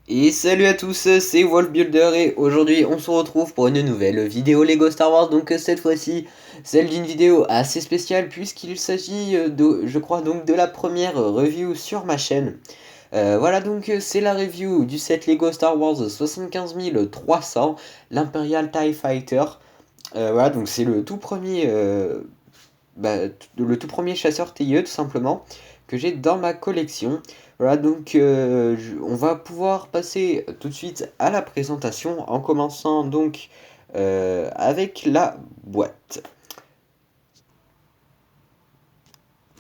Et salut à tous, c'est Wolfbuilder et aujourd'hui on se retrouve pour une nouvelle vidéo Lego Star Wars. Donc cette fois-ci, celle d'une vidéo assez spéciale puisqu'il s'agit je crois donc de la première review sur ma chaîne. Voilà donc c'est la review du set Lego Star Wars 75300, l'Imperial TIE Fighter. Voilà donc c'est le tout premier chasseur TIE tout simplement que j'ai dans ma collection. Voilà, donc on va pouvoir passer tout de suite à la présentation en commençant donc avec la boîte.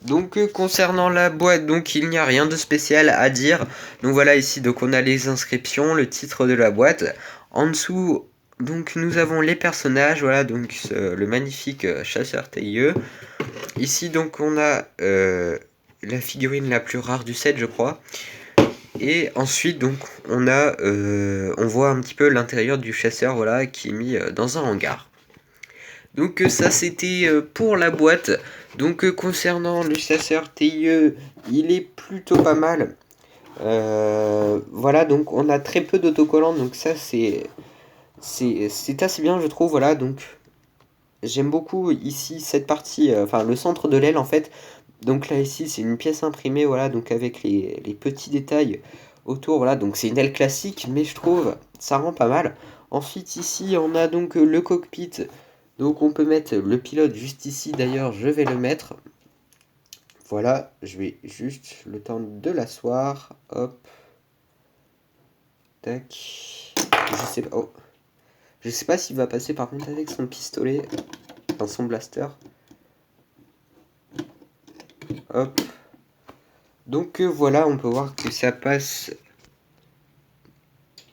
Donc concernant la boîte, donc il n'y a rien de spécial à dire. Donc voilà ici donc on a les inscriptions, le titre de la boîte. En dessous donc nous avons les personnages, voilà donc le magnifique chasseur TIE. Ici donc on a la figurine la plus rare du set je crois. Et ensuite donc on voit un petit peu l'intérieur du chasseur voilà qui est mis dans un hangar. Donc ça c'était pour la boîte. Donc concernant le chasseur TIE, il est plutôt pas mal. Voilà donc on a très peu d'autocollants donc ça c'est assez bien je trouve voilà donc j'aime beaucoup ici cette partie enfin le centre de l'aile en fait. Donc là ici c'est une pièce imprimée voilà donc avec les petits détails autour voilà donc c'est une aile classique mais je trouve ça rend pas mal. Ensuite ici on a donc le cockpit donc on peut mettre le pilote juste ici d'ailleurs je vais le mettre. Voilà je vais juste le temps de l'asseoir hop tac je sais pas s'il va passer par contre avec son pistolet dans son blaster hop donc voilà on peut voir que ça passe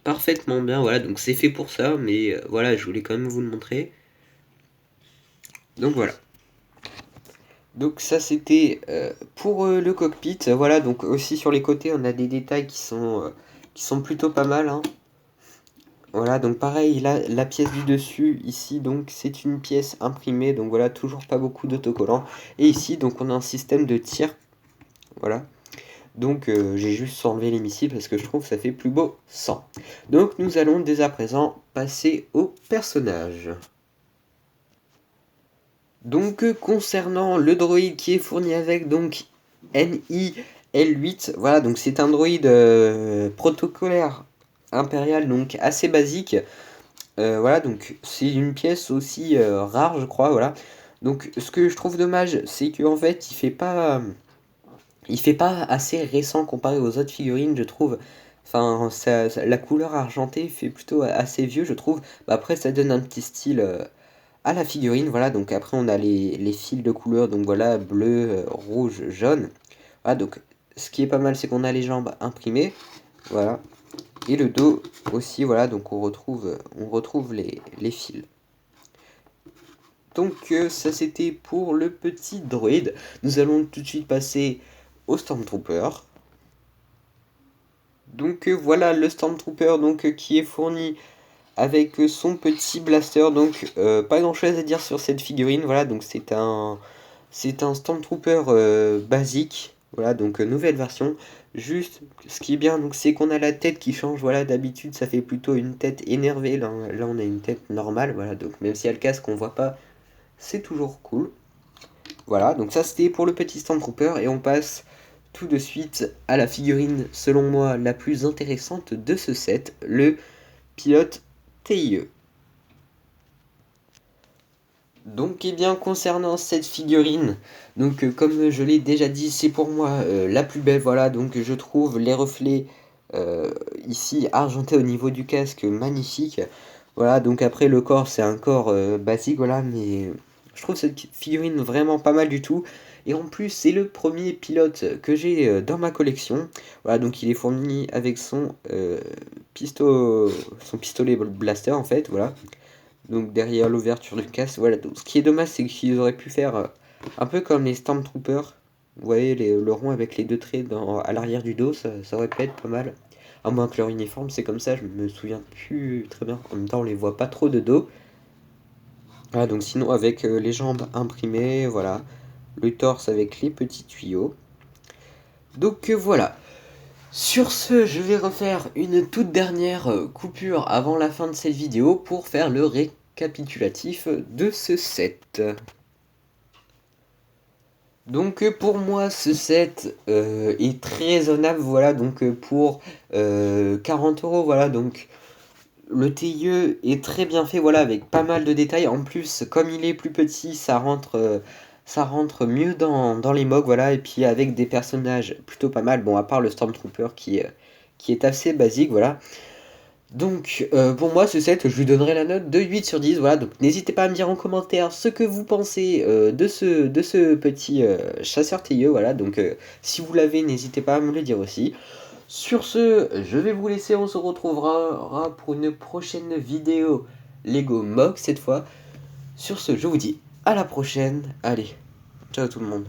parfaitement bien, voilà, donc c'est fait pour ça, mais voilà, je voulais quand même vous le montrer. Donc voilà. Donc ça c'était pour le cockpit, voilà, donc aussi sur les côtés on a des détails qui sont plutôt pas mal. Hein. Voilà, donc pareil, là, la pièce du dessus, ici, donc c'est une pièce imprimée, donc voilà, toujours pas beaucoup d'autocollants. Et ici, donc on a un système de tir, voilà. Donc j'ai juste enlevé les missiles parce que je trouve que ça fait plus beau sans. Donc nous allons dès à présent passer au personnage. Donc concernant le droïde qui est fourni avec donc NIL8, voilà donc c'est un droïde protocolaire impérial donc assez basique. Voilà donc c'est une pièce aussi rare je crois voilà. Donc ce que je trouve dommage c'est qu'en fait il fait pas assez récent comparé aux autres figurines, je trouve. Enfin, la couleur argentée fait plutôt assez vieux, je trouve. Bah, après, ça donne un petit style à la figurine. Voilà, donc après, on a les fils de couleurs. Donc voilà, bleu, rouge, jaune. Voilà, donc ce qui est pas mal, c'est qu'on a les jambes imprimées. Voilà. Et le dos aussi, voilà, donc on retrouve les fils. Donc ça c'était pour le petit droïde. Nous allons tout de suite passer au Stormtrooper. Donc voilà le Stormtrooper donc, qui est fourni avec son petit blaster. Donc pas grand chose à dire sur cette figurine. Voilà donc c'est un Stormtrooper basique. Voilà donc nouvelle version. Juste ce qui est bien donc c'est qu'on a la tête qui change. Voilà d'habitude ça fait plutôt une tête énervée. Là on a une tête normale. Voilà donc même si elle casque on voit pas. C'est toujours cool. Voilà donc ça c'était pour le petit Stormtrooper et on passe tout de suite à la figurine, selon moi, la plus intéressante de ce set, le pilote TIE. Donc, eh bien, concernant cette figurine, donc comme je l'ai déjà dit, c'est pour moi la plus belle. Voilà, donc je trouve les reflets ici argentés au niveau du casque magnifiques. Voilà, donc après le corps, c'est un corps basique, voilà, mais je trouve cette figurine vraiment pas mal du tout. Et en plus, c'est le premier pilote que j'ai dans ma collection. Voilà, donc il est fourni avec son pistolet blaster en fait, voilà. Donc derrière l'ouverture du casque, voilà. Donc, ce qui est dommage, c'est qu'ils auraient pu faire un peu comme les Stormtroopers. Vous voyez le rond avec les deux traits à l'arrière du dos, ça aurait pu être pas mal. À moins que leur uniforme, c'est comme ça, je me souviens plus très bien. En même temps, on les voit pas trop de dos. Voilà, donc sinon avec les jambes imprimées, voilà. Le torse avec les petits tuyaux. Donc voilà. Sur ce, je vais refaire une toute dernière coupure avant la fin de cette vidéo pour faire le récapitulatif de ce set. Donc pour moi ce set est très raisonnable, voilà, donc pour 40 €, voilà, donc le TIE est très bien fait, voilà, avec pas mal de détails. En plus, comme il est plus petit, ça rentre mieux dans les MOG, voilà, et puis avec des personnages plutôt pas mal, bon, à part le Stormtrooper qui est assez basique, voilà. Donc, pour moi, ce set, je lui donnerai la note de 8 sur 10, voilà, donc n'hésitez pas à me dire en commentaire ce que vous pensez de ce petit chasseur TIE, voilà, donc si vous l'avez, n'hésitez pas à me le dire aussi. Sur ce, je vais vous laisser, on se retrouvera pour une prochaine vidéo Lego MOG cette fois. Sur ce, je vous dis à la prochaine, allez, ciao tout le monde.